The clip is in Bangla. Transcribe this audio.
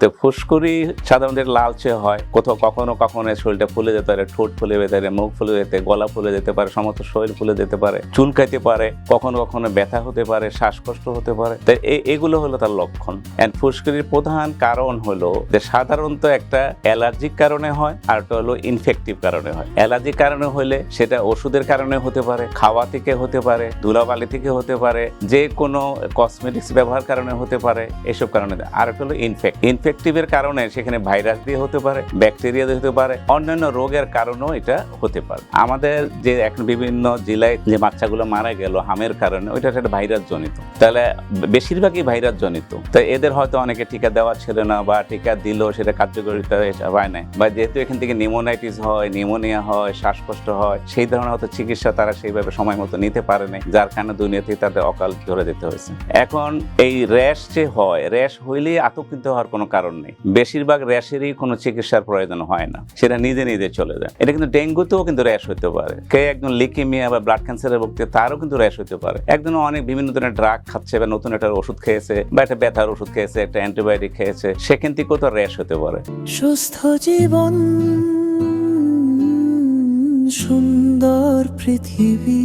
তো ফুসকুড়ি সাধারণত লালচে হয়, কোথাও কখনো কখনো শরীরটা ফুলে যেতে পারে, ঠোঁট ফুলে যেতে পারে, মুখ ফুলে যেতে, গলা ফুলে যেতে পারে, সমস্ত শরীর ফুলে যেতে পারে, চুলকাইতে পারে, কখনো কখনো ব্যথা হতে পারে, শ্বাসকষ্ট হতে পারে। তো এগুলো হলো তার লক্ষণ। এন্ড ফুসকুড়ির প্রধান কারণ হলো যে সাধারণত একটা অ্যালার্জিক কারণে হয়, আর একটা হলো ইনফেক্টিভ কারণে হয়। অ্যালার্জিক কারণে হলে সেটা ওষুধের কারণে হতে পারে, খাওয়া থেকে হতে পারে, ধুলাবালি থেকে হতে পারে, যে কোনো কসমেটিক্স ব্যবহার কারণে হতে পারে, এসব কারণে। আর একটা হলো ইনফেক্টিভের কারণে সেখানে ভাইরাস দিয়ে হতে পারে, ব্যাকটেরিয়া দিয়ে হতে পারে, অন্যান্য রোগের কারণেও এটা হতে পারে। আমাদের যে এখন বিভিন্ন জেলায় যে বাচ্চাগুলো মারা গেল হামের কারণে, ওইটা একটা ভাইরাস জনিত। তাহলে বেশিরভাগই ভাইরাস জনিত। তো এদের হয়তো অনেকে টিকা দেওয়া ছিল না, বা টিকা দিলেও সেটা কার্যকারিতা হয় না, বা যেহেতু এখান থেকে নিউমোনাইটিস হয়, নিউমোনিয়া হয়, শ্বাসকষ্ট হয়, সেই ধরনের হয়তো চিকিৎসা তারা সেইভাবে সময় মতো নিতে পারে না, যার কারণে দুনিয়াতে তাদের অকাল ধরে যেতে হয়েছে। এখন এই র্যাশ যে হয়, র্যাশ হইলেই আতঙ্কিত হওয়ার কোনো কারণ নেই। বেশিরভাগ র্যাশেরই কোনো চিকিৎসার প্রয়োজন হয় না, সেটা নিজে নিজে চলে যায়। এটা কিন্তু ডেঙ্গুতেও কিন্তু র্যাশ হতে পারে। কে একজন লিকিমিয়া বা ব্লাড ক্যান্সারের ভুগতে, তারও কিন্তু র্যাশ হতে পারে। একজন অনেক বিভিন্ন ধরনের ড্রাগ খাচ্ছে, বা নতুন একটা ওষুধ খেয়েছে, বা একটা ব্যথার ওষুধ খেয়েছে, একটা অ্যান্টিবায়োটিক খেয়েছে, সেখান থেকেও তো র্যাশ হতে পারে। সুস্থ জীবন, সুন্দর পৃথিবী।